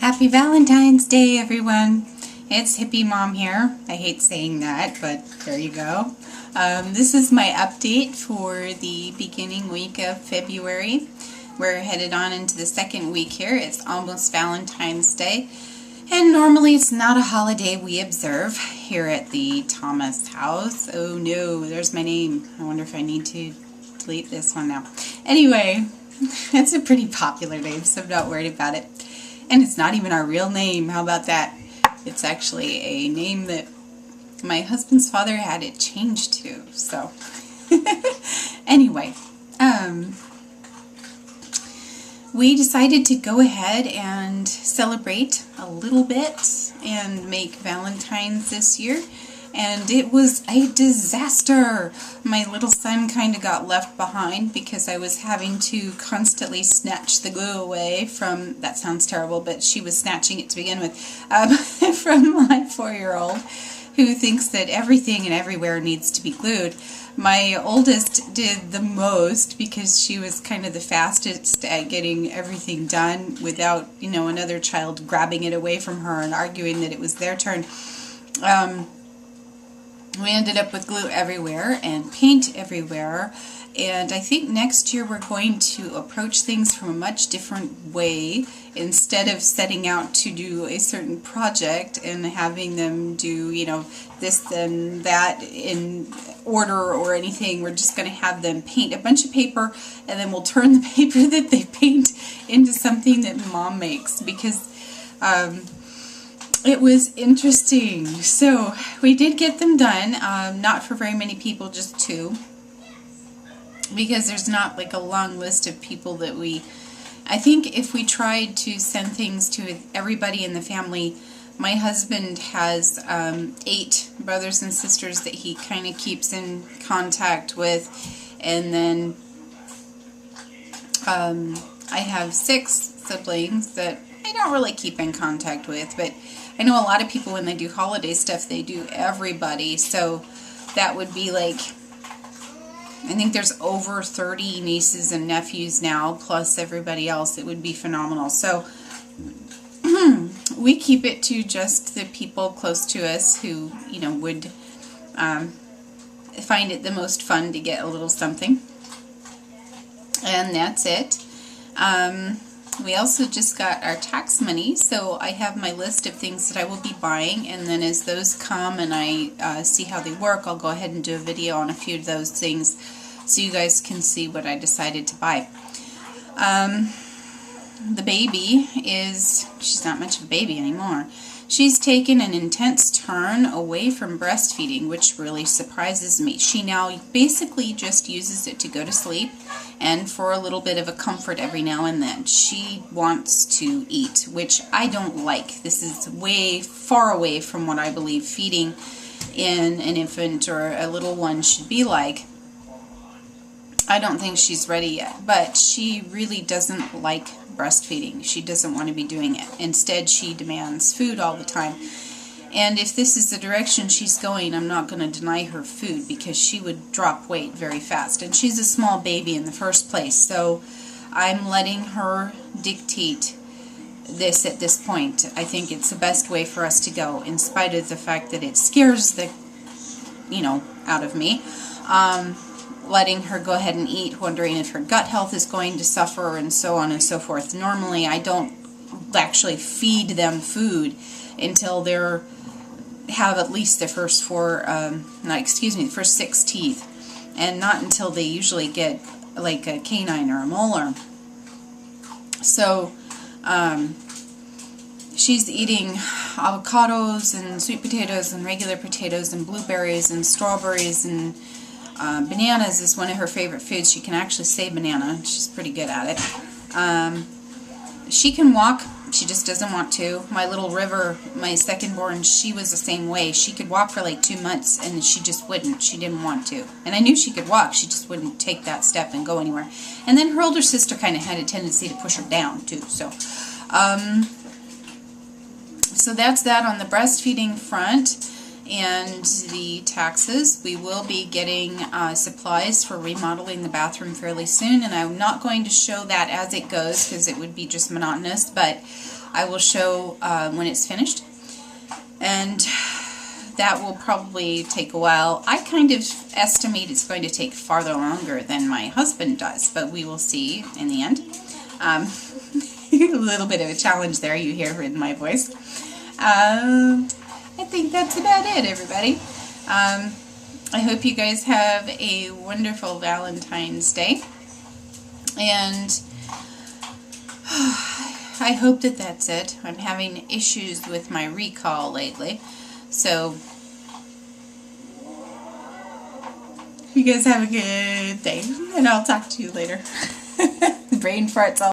Happy Valentine's Day, everyone. It's Hippie Mom here. I hate saying that, but there you go. This is my update for the beginning week of February. We're headed on into the second week here. It's almost Valentine's Day. And normally it's not a holiday we observe here at the Thomas house. Oh no, there's my name. I wonder if I need to delete this one now. Anyway, it's a pretty popular name, so I'm not worried about it. And it's not even our real name. How about that? It's actually a name that my husband's father had it changed to. So, anyway, we decided to go ahead and celebrate a little bit and make Valentine's this year. And it was a disaster. My little son kind of got left behind because I was having to constantly snatch the glue away from, that sounds terrible, but she was snatching it to begin with, from my 4-year-old who thinks that everything and everywhere needs to be glued. My oldest did the most because she was kind of the fastest at getting everything done without, another child grabbing it away from her and arguing that it was their turn. We ended up with glue everywhere and paint everywhere, and I think next year we're going to approach things from a much different way. Instead of setting out to do a certain project and having them do, this and that in order or anything, we're just going to have them paint a bunch of paper, and then we'll turn the paper that they paint into something that Mom makes, because it was interesting. So we did get them done, not for very many people, just 2, because there's not like a long list of people that I think if we tried to send things to everybody in the family, my husband has 8 brothers and sisters that he kind of keeps in contact with, and then I have 6 siblings that I don't really keep in contact with, but I know a lot of people when they do holiday stuff, they do everybody, so that would be like, I think there's over 30 nieces and nephews now, plus everybody else. It would be phenomenal. So we keep it to just the people close to us who, would find it the most fun to get a little something. And that's it. We also just got our tax money, so I have my list of things that I will be buying, and then as those come and I see how they work, I'll go ahead and do a video on a few of those things so you guys can see what I decided to buy. The baby she's not much of a baby anymore. She's taken an intense turn away from breastfeeding, which really surprises me. She now basically just uses it to go to sleep and for a little bit of a comfort every now and then. She wants to eat, which I don't like. This is way far away from what I believe feeding in an infant or a little one should be like. I don't think she's ready yet, but she really doesn't like breastfeeding. She doesn't want to be doing it. Instead, she demands food all the time. And if this is the direction she's going, I'm not going to deny her food because she would drop weight very fast. And she's a small baby in the first place, so I'm letting her dictate this at this point. I think it's the best way for us to go, in spite of the fact that it scares the, out of me. Letting her go ahead and eat, wondering if her gut health is going to suffer, and so on and so forth. Normally, I don't actually feed them food until they have at least the first the first 6 teeth, and not until they usually get like a canine or a molar. So, she's eating avocados and sweet potatoes and regular potatoes and blueberries and strawberries and bananas is one of her favorite foods. She can actually say banana. She's pretty good at it. She can walk. She just doesn't want to. My little River, my second born, she was the same way. She could walk for like 2 months and she just wouldn't. She didn't want to. And I knew she could walk. She just wouldn't take that step and go anywhere. And then her older sister kind of had a tendency to push her down too. So, so that's that on the breastfeeding front. And the taxes. We will be getting supplies for remodeling the bathroom fairly soon, and I'm not going to show that as it goes because it would be just monotonous, but I will show when it's finished, and that will probably take a while. I kind of estimate it's going to take farther longer than my husband does, but we will see in the end. A little bit of a challenge there, you hear in my voice. I think that's about it, everybody. I hope you guys have a wonderful Valentine's Day, and I hope that that's it. I'm having issues with my recall lately, so you guys have a good day, and I'll talk to you later. Brain farts all